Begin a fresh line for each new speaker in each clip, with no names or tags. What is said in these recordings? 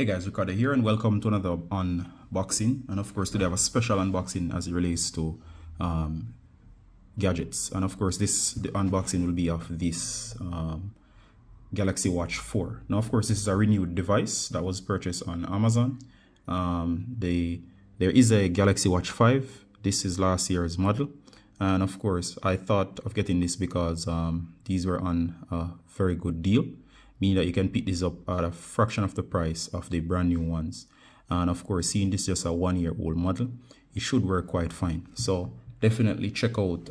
Hey guys, Ricardo here and welcome to another unboxing. And of course today I have a special unboxing as it relates to gadgets. And of course the unboxing will be of this Galaxy Watch 4. Now of course this is a renewed device that was purchased on Amazon. There is a Galaxy Watch 5. This is last year's model. And of course I thought of getting this because these were on a very good deal, meaning that you can pick this up at a fraction of the price of the brand new ones. And of course, seeing this just a 1-year-old model, it should work quite fine. So definitely check out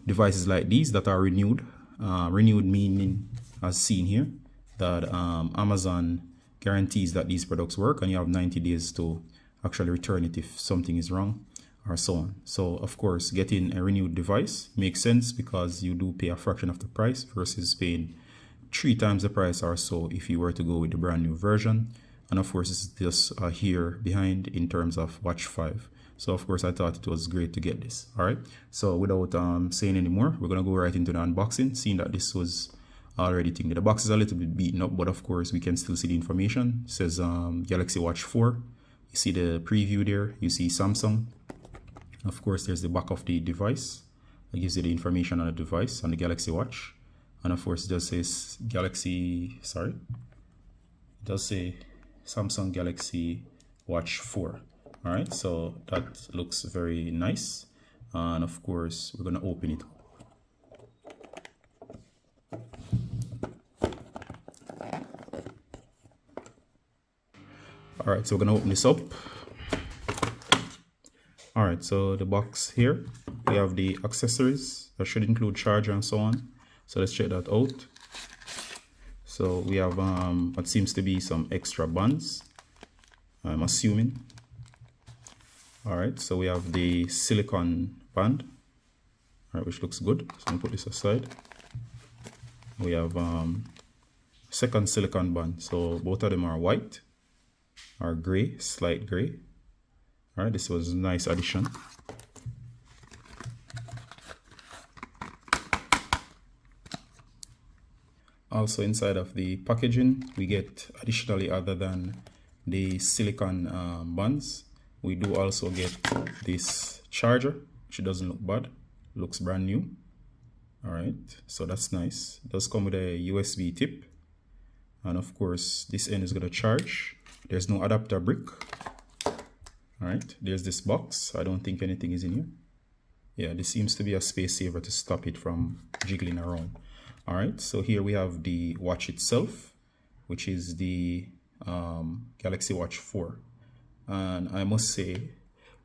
devices like these that are renewed. Renewed meaning, as seen here, that Amazon guarantees that these products work and you have 90 days to actually return it if something is wrong or so on. So of course, getting a renewed device makes sense because you do pay a fraction of the price versus paying 3 times the price or so if you were to go with the brand new version. And of course, it's just here behind in terms of Watch 5. So of course, I thought it was great to get this. All right. So without saying any more, we're gonna go right into the unboxing, seeing that this was already thinking. The box is a little bit beaten up, but of course we can still see the information. It says Galaxy Watch 4. You see the preview there. You see Samsung. Of course, there's the back of the device. It gives you the information on the device, on the Galaxy Watch. And of course, it does say it does say Samsung Galaxy Watch 4. All right, so that looks very nice. And of course, we're gonna open it. All right, so we're gonna open this up. All right, so the box here, we have the accessories that should include charger and so on. So let's check that out. So we have what seems to be some extra buttons, I'm assuming. All right, so we have the silicone band, all right, which looks good. So I'm gonna put this aside. We have second silicone band. So both of them are white or gray, slight gray. All right, this was a nice addition. Also inside of the packaging, we get additionally, other than the silicone buns, we do also get this charger, which doesn't look bad, looks brand new. All right, so that's nice. It does come with a USB tip. And of course, this end is gonna charge. There's no adapter brick. All right, there's this box. I don't think anything is in here. Yeah, this seems to be a space saver to stop it from jiggling around. All right, so here we have the watch itself, which is the Galaxy Watch 4. And I must say,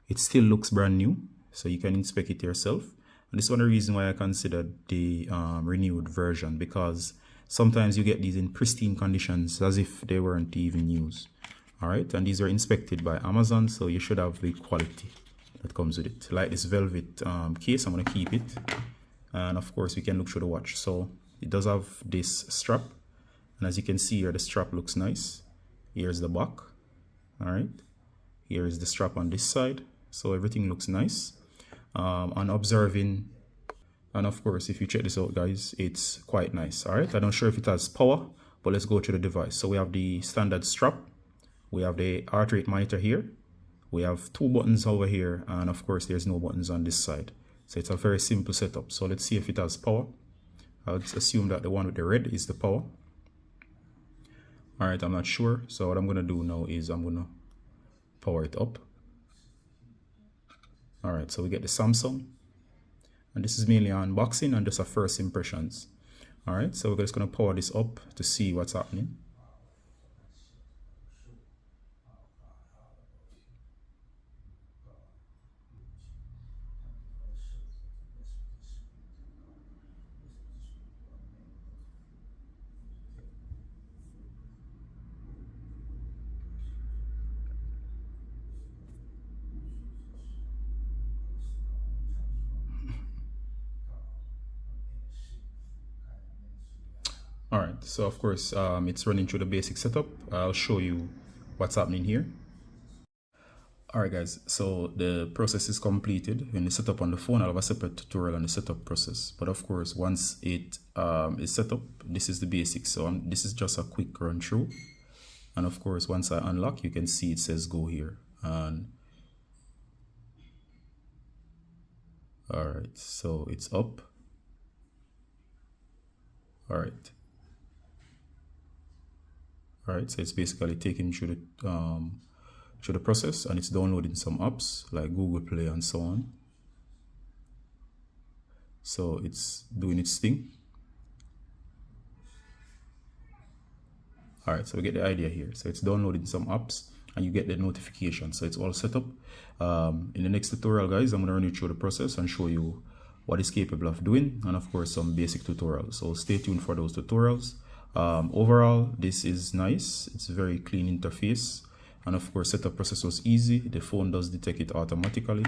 it still looks brand new, so you can inspect it yourself. And this is one of the reasons why I considered the renewed version, because sometimes you get these in pristine conditions as if they weren't even used. All right, and these are inspected by Amazon, so you should have the quality that comes with it. Like this velvet case, I'm gonna keep it. And of course, we can look through the watch. So it does have this strap. And as you can see here, the strap looks nice. Here's the back. All right, here is the strap on this side. So everything looks nice. On observing, and of course, if you check this out, guys, it's quite nice. All right, I'm not sure if it has power, but let's go to the device. So we have the standard strap. We have the heart rate monitor here. We have 2 buttons over here, and of course there's no buttons on this side. So it's a very simple setup. So let's see if it has power. I would assume that the one with the red is the power. All right, I'm not sure. So what I'm gonna do now is I'm gonna power it up. All right, so we get the Samsung. And this is mainly unboxing and just a first impressions. All right, so we're just gonna power this up to see what's happening. All right, so of course it's running through the basic setup. I'll show you what's happening here. All right, guys, so the process is completed. When you set up on the phone, I'll have a separate tutorial on the setup process. But of course, once it is set up, this is the basics. So this is just a quick run through. And of course, once I unlock, you can see it says go here. And all right, so it's up. All right. All right, so it's basically taking through the process, and it's downloading some apps like Google Play and so on. So it's doing its thing. All right, so we get the idea here. So it's downloading some apps and you get the notification. So it's all set up. In the next tutorial, guys, I'm going to run you through the process and show you what it's capable of doing, and of course some basic tutorials. So stay tuned for those tutorials. Overall, this is nice. It's a very clean interface, and of course setup process was easy. The phone does detect it automatically.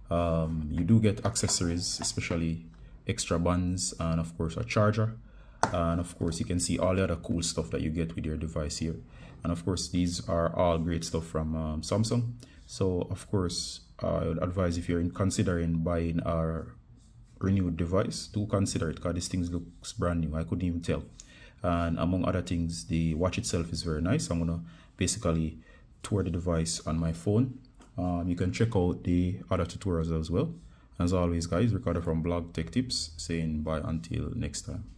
You do get accessories, especially extra buttons, and of course a charger. And of course you can see all the other cool stuff that you get with your device here. And of course these are all great stuff from Samsung. So of course I would advise, if you're considering buying a renewed device, do consider it, because this thing looks brand new. I couldn't even tell. And among other things, the watch itself is very nice. I'm gonna basically tour the device on my phone. You can check out the other tutorials as well. As always, guys, Ricardo from Blog Tech Tips saying bye until next time.